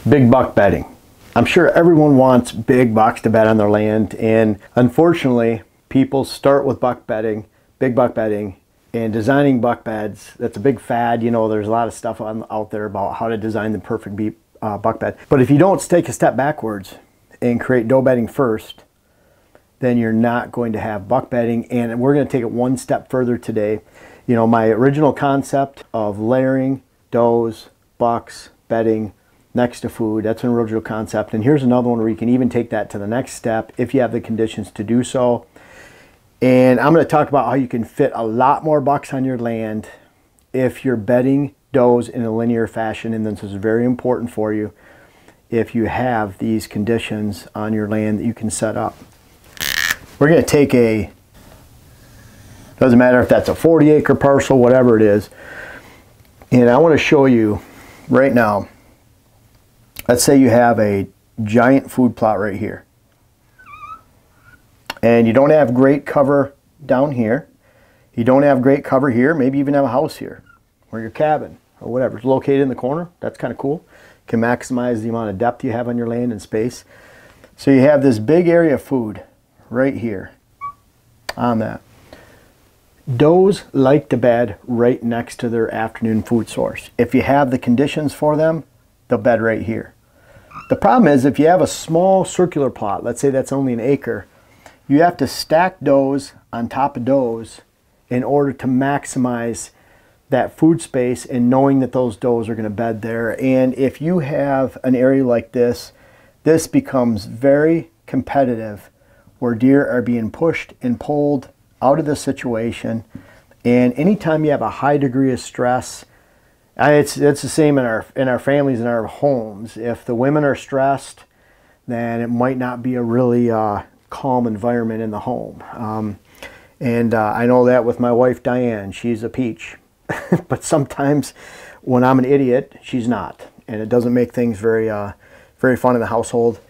Big buck bedding. I'm sure everyone wants big bucks to bed on their land, and unfortunately people start with buck bedding, big buck bedding, and designing buck beds. That's a big fad. You know, there's a lot of stuff out there about how to design the perfect buck bed. But if you don't take a step backwards and create doe bedding first, then you're not going to have buck bedding. And we're going to take it one step further today. You know, my original concept of layering does, bucks, bedding next to food, that's an original concept. And here's another one where you can even take that to the next step if you have the conditions to do so. And I'm going to talk about how you can fit a lot more bucks on your land if you're bedding does in a linear fashion. And this is very important for you if you have these conditions on your land that you can set up. We're going to take doesn't matter if that's a 40-acre parcel, whatever it is. And I want to show you right now. Let's say you have a giant food plot right here. And you don't have great cover down here. You don't have great cover here. Maybe you even have a house here or your cabin or whatever. It's located in the corner. That's kind of cool. You can maximize the amount of depth you have on your land and space. So you have this big area of food right here on that. Does like to bed right next to their afternoon food source. If you have the conditions for them, they'll bed right here. The problem is if you have a small circular plot, let's say that's only an acre, you have to stack does on top of does in order to maximize that food space and knowing that those does are going to bed there. And if you have an area like this, this becomes very competitive where deer are being pushed and pulled out of the situation. And anytime you have a high degree of stress, it's the same in our families, in our homes. If the women are stressed, then it might not be a really calm environment in the home. I know that with my wife Diane. She's a peach, but sometimes when I'm an idiot, she's not, and it doesn't make things very fun in the household.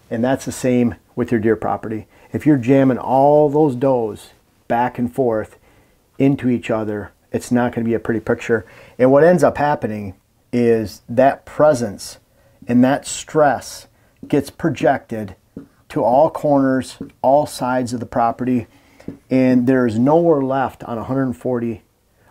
And that's the same with your deer property. If you're jamming all those does back and forth into each other, it's not going to be a pretty picture. And what ends up happening is that presence and that stress gets projected to all corners, all sides of the property, and there's nowhere left on a 140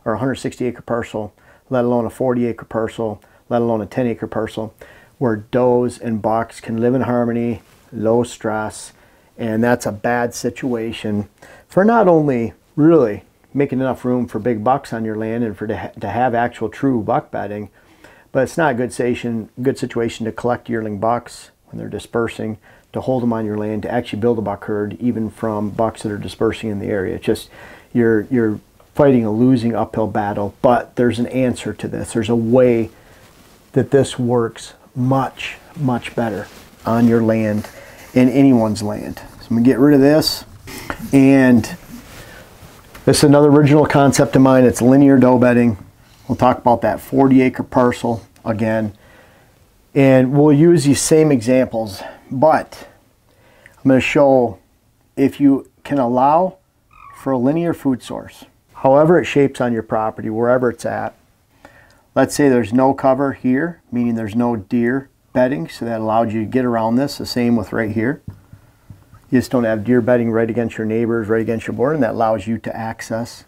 or 160 acre parcel, let alone a 40 acre parcel, let alone a 10 acre parcel, where does and bucks can live in harmony, low stress. And that's a bad situation for not only really making enough room for big bucks on your land and to have actual true buck bedding, but it's not a good situation to collect yearling bucks when they're dispersing, to hold them on your land, to actually build a buck herd even from bucks that are dispersing in the area. It's just you're fighting a losing uphill battle. But there's an answer to this. There's a way that this works much better on your land, in anyone's land. So I'm gonna get rid of this, and this is another original concept of mine. It's linear doe bedding. We'll talk about that 40-acre parcel again. And we'll use these same examples, but I'm going to show if you can allow for a linear food source, however it shapes on your property, wherever it's at. Let's say there's no cover here, meaning there's no deer bedding, so that allowed you to get around this. The same with right here. You just don't have deer bedding right against your neighbors, right against your border, and that allows you to access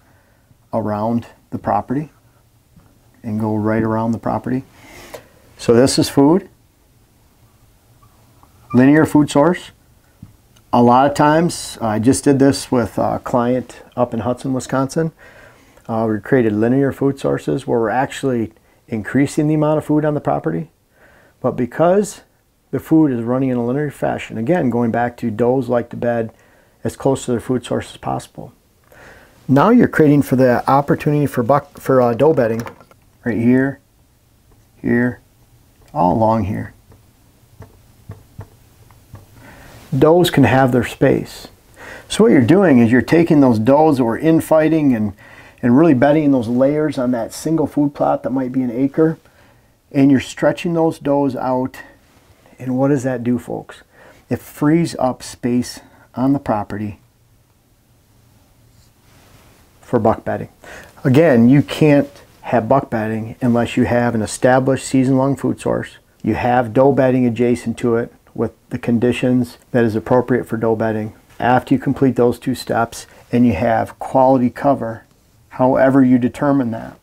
around the property and go right around the property. So this is food, linear food source. A lot of times, I just did this with a client up in Hudson, Wisconsin. We created linear food sources where we're actually increasing the amount of food on the property, but because the food is running in a linear fashion. Again, going back to does like to bed as close to their food source as possible. Now you're creating for the opportunity for doe bedding right here, here, all along here. Does can have their space. So what you're doing is you're taking those does that were infighting and really bedding those layers on that single food plot that might be an acre, and you're stretching those does out. And what does that do, folks? It frees up space on the property for buck bedding. Again, you can't have buck bedding unless you have an established season-long food source You have doe bedding adjacent to it with the conditions that is appropriate for doe bedding. After you complete those 2 steps and you have quality cover, however you determine that.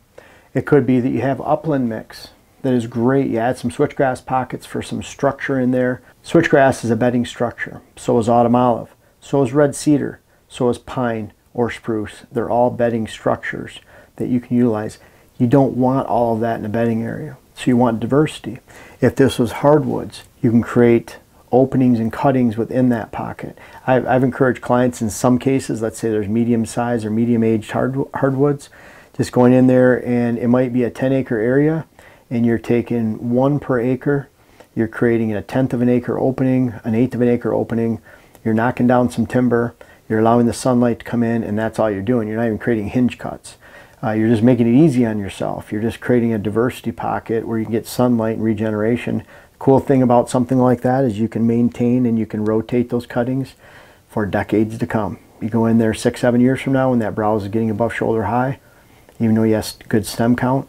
It could be that you have upland mix that is great. You add some switchgrass pockets for some structure in there. Switchgrass is a bedding structure. So is autumn olive. So is red cedar. So is pine or spruce. They're all bedding structures that you can utilize. You don't want all of that in a bedding area. So you want diversity. If this was hardwoods, you can create openings and cuttings within that pocket. I've encouraged clients in some cases, let's say there's medium size or medium aged hardwoods, just going in there, and it might be a 10-acre area and you're taking 1 per acre. You're creating a 1/10 of an acre opening, an 1/8 of an acre opening. You're knocking down some timber. You're allowing the sunlight to come in, and that's all you're doing. You're not even creating hinge cuts. You're just making it easy on yourself. You're just creating a diversity pocket where you can get sunlight and regeneration. The cool thing about something like that is you can maintain and you can rotate those cuttings for decades to come. You go in there 6-7 years from now when that browse is getting above shoulder high, even though you have good stem count,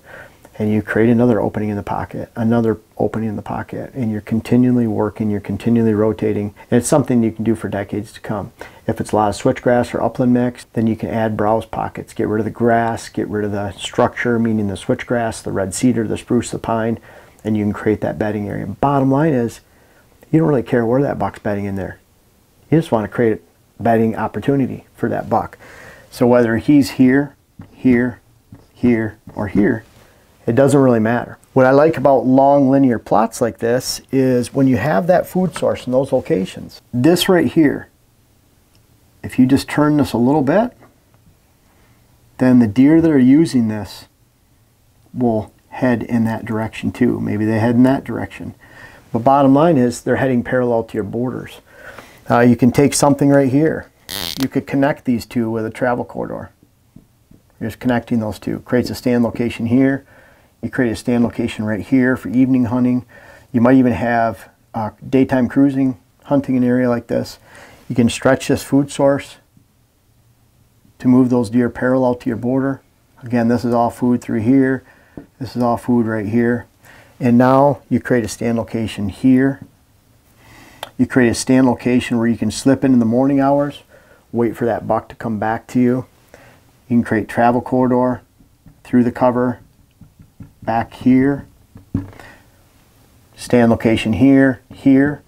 and you create another opening in the pocket, another opening in the pocket, and you're continually working, you're continually rotating, and it's something you can do for decades to come. If it's a lot of switchgrass or upland mix, then you can add browse pockets, get rid of the grass, get rid of the structure, meaning the switchgrass, the red cedar, the spruce, the pine, and you can create that bedding area. Bottom line is, you don't really care where that buck's bedding in there. You just want to create a bedding opportunity for that buck. So whether he's here, here, here, or here, it doesn't really matter. What I like about long linear plots like this is when you have that food source in those locations, this right here, if you just turn this a little bit, then the deer that are using this will head in that direction too. Maybe they head in that direction. But bottom line is they're heading parallel to your borders. You can take something right here. You could connect these two with a travel corridor. You're just connecting those two. Creates a stand location here. You create a stand location right here for evening hunting. You might even have daytime cruising, hunting an area like this. You can stretch this food source to move those deer parallel to your border. Again, this is all food through here. This is all food right here. And now you create a stand location here. You create a stand location where you can slip in the morning hours, wait for that buck to come back to you. You can create travel corridor through the cover, back here. Stand location here, here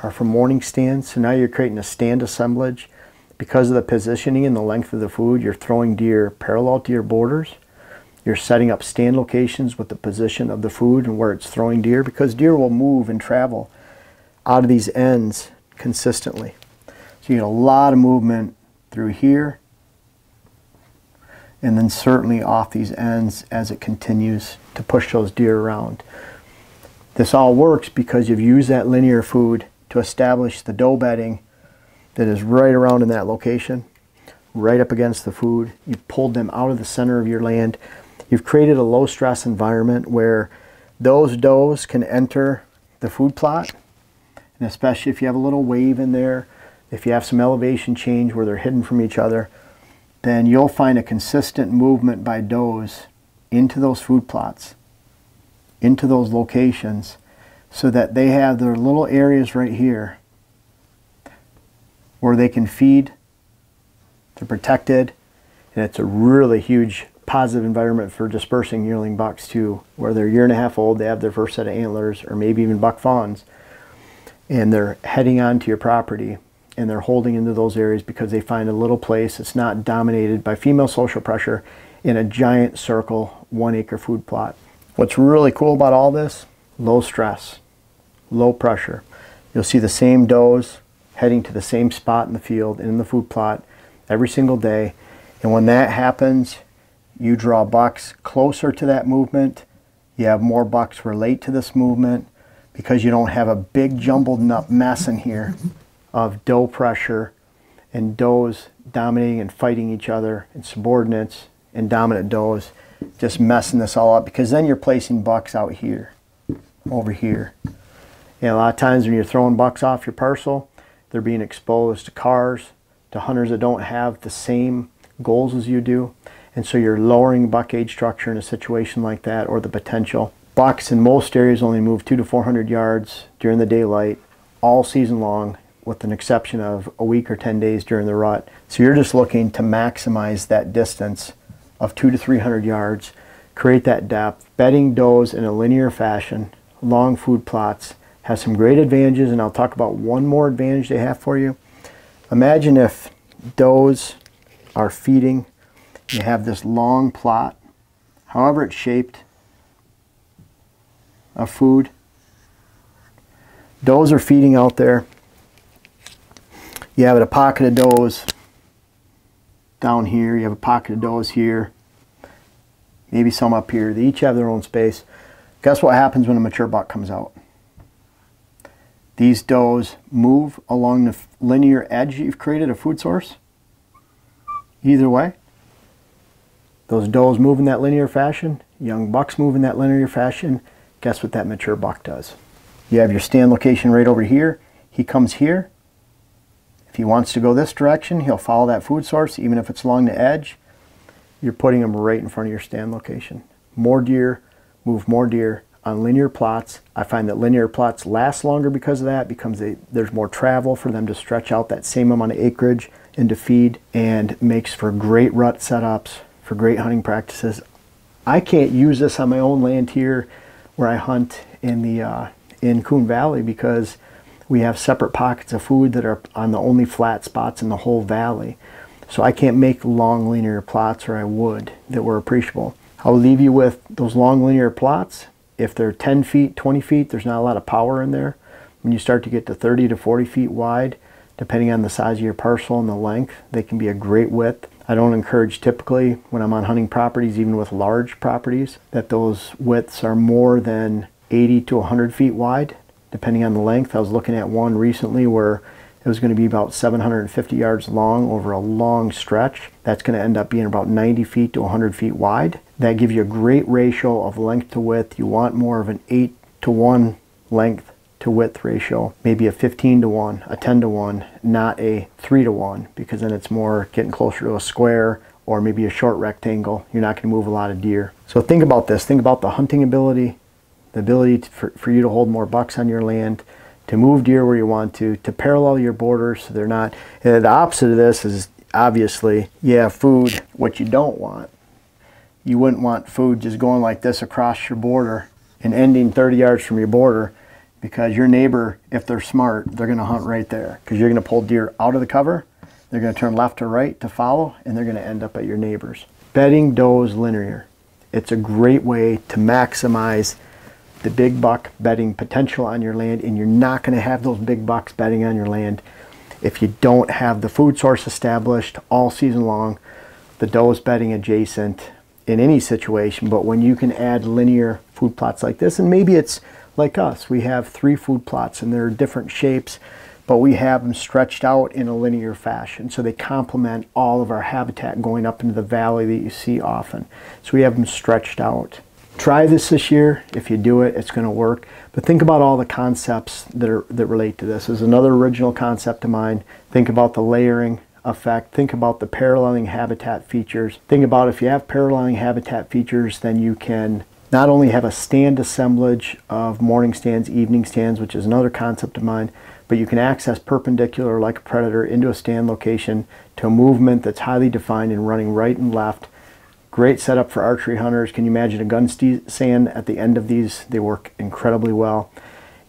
are for morning stands. So now you're creating a stand assemblage. Because of the positioning and the length of the food, you're throwing deer parallel to your borders. You're setting up stand locations with the position of the food and where it's throwing deer, because deer will move and travel out of these ends consistently. So you get a lot of movement through here, and then certainly off these ends as it continues to push those deer around. This all works because you've used that linear food to establish the doe bedding that is right around in that location, right up against the food. You've pulled them out of the center of your land. You've created a low stress environment where those does can enter the food plot, and especially if you have a little wave in there, if you have some elevation change where they're hidden from each other, then you'll find a consistent movement by does into those food plots, into those locations, so that they have their little areas right here where they can feed, they're protected, and it's a really huge positive environment for dispersing yearling bucks too, where they're 1.5 years old, they have their first set of antlers, or maybe even buck fawns, and they're heading onto your property, and they're holding into those areas because they find a little place that's not dominated by female social pressure in a giant circle 1 acre food plot. What's really cool about all this, low stress, low pressure. You'll see the same does heading to the same spot in the field and in the food plot every single day, and when that happens, you draw bucks closer to that movement. You have more bucks relate to this movement because you don't have a big jumbled up mess in here of doe pressure and does dominating and fighting each other, and subordinates and dominant does just messing this all up, because then you're placing bucks out here, over here. And a lot of times when you're throwing bucks off your parcel, they're being exposed to cars, to hunters that don't have the same goals as you do. And so you're lowering buck age structure in a situation like that, or the potential. Bucks in most areas only move 200 to 400 yards during the daylight all season long, with an exception of a week or 10 days during the rut. So you're just looking to maximize that distance of 200 to 300 yards, create that depth. Bedding does in a linear fashion, long food plots, has some great advantages, and I'll talk about one more advantage they have for you. Imagine if does are feeding, you have this long plot, however it's shaped, of food. Does are feeding out there. You have a pocket of does down here, you have a pocket of does here, maybe some up here. They each have their own space. Guess what happens when a mature buck comes out? These does move along the linear edge you've created, a food source. Either way, those does move in that linear fashion, young bucks move in that linear fashion. Guess what that mature buck does? You have your stand location right over here. He comes here. If he wants to go this direction, he'll follow that food source, even if it's along the edge. You're putting him right in front of your stand location. More deer move more deer on linear plots. I find that linear plots last longer because of that, because there's more travel for them to stretch out that same amount of acreage and to feed, and makes for great rut setups, for great hunting practices. I can't use this on my own land here where I hunt in the in Coon Valley, because we have separate pockets of food that are on the only flat spots in the whole valley. So I can't make long linear plots, or I would, that were appreciable. I'll leave you with those long linear plots. If they're 10 feet, 20 feet, there's not a lot of power in there. When you start to get to 30 to 40 feet wide, depending on the size of your parcel and the length, they can be a great width. I don't encourage, typically when I'm on hunting properties, even with large properties, that those widths are more than 80 to 100 feet wide, depending on the length. I was looking at one recently where it was going to be about 750 yards long over a long stretch. That's going to end up being about 90 feet to 100 feet wide. That gives you a great ratio of length to width. You want more of an 8 to 1 length to width ratio, maybe a 15 to 1, a 10 to 1, not a 3 to 1, because then it's more getting closer to a square or maybe a short rectangle. You're not going to move a lot of deer. So think about this. Think about the hunting ability, the ability for you to hold more bucks on your land, to move deer where you want to parallel your borders so they're not. And the opposite of this is obviously, yeah, food, what you don't want. You wouldn't want food just going like this across your border and ending 30 yards from your border, because your neighbor, if they're smart, they're going to hunt right there, because you're going to pull deer out of the cover, they're going to turn left or right to follow, and they're going to end up at your neighbor's. Bedding does linear. It's a great way to maximize the big buck bedding potential on your land, and you're not going to have those big bucks bedding on your land if you don't have the food source established all season long, the does bedding adjacent in any situation. But when you can add linear food plots like this, and maybe it's like us, we have 3 food plots and they're different shapes, but we have them stretched out in a linear fashion, so they complement all of our habitat going up into the valley that you see often. So we have them stretched out. Try this year. If you do it, it's going to work. But think about all the concepts that relate to this. This is another original concept of mine. Think about the layering effect. Think about the paralleling habitat features. Think about, if you have paralleling habitat features, then you can not only have a stand assemblage of morning stands, evening stands, which is another concept of mine, but you can access perpendicular like a predator into a stand location to a movement that's highly defined and running right and left. Great setup for archery hunters. Can you imagine a gun stand at the end of these? They work incredibly well.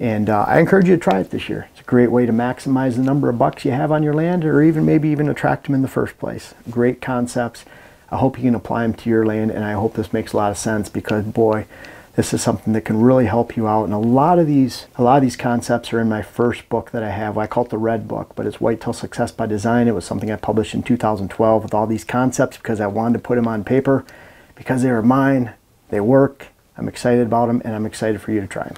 And I encourage you to try it this year. It's a great way to maximize the number of bucks you have on your land, or maybe even attract them in the first place. Great concepts. I hope you can apply them to your land, and I hope this makes a lot of sense, because boy, this is something that can really help you out. And a lot of these concepts are in my first book that I have. I call it the Red Book, but it's Whitetail Success by Design. It was something I published in 2012 with all these concepts, because I wanted to put them on paper, because they are mine, they work, I'm excited about them, and I'm excited for you to try them.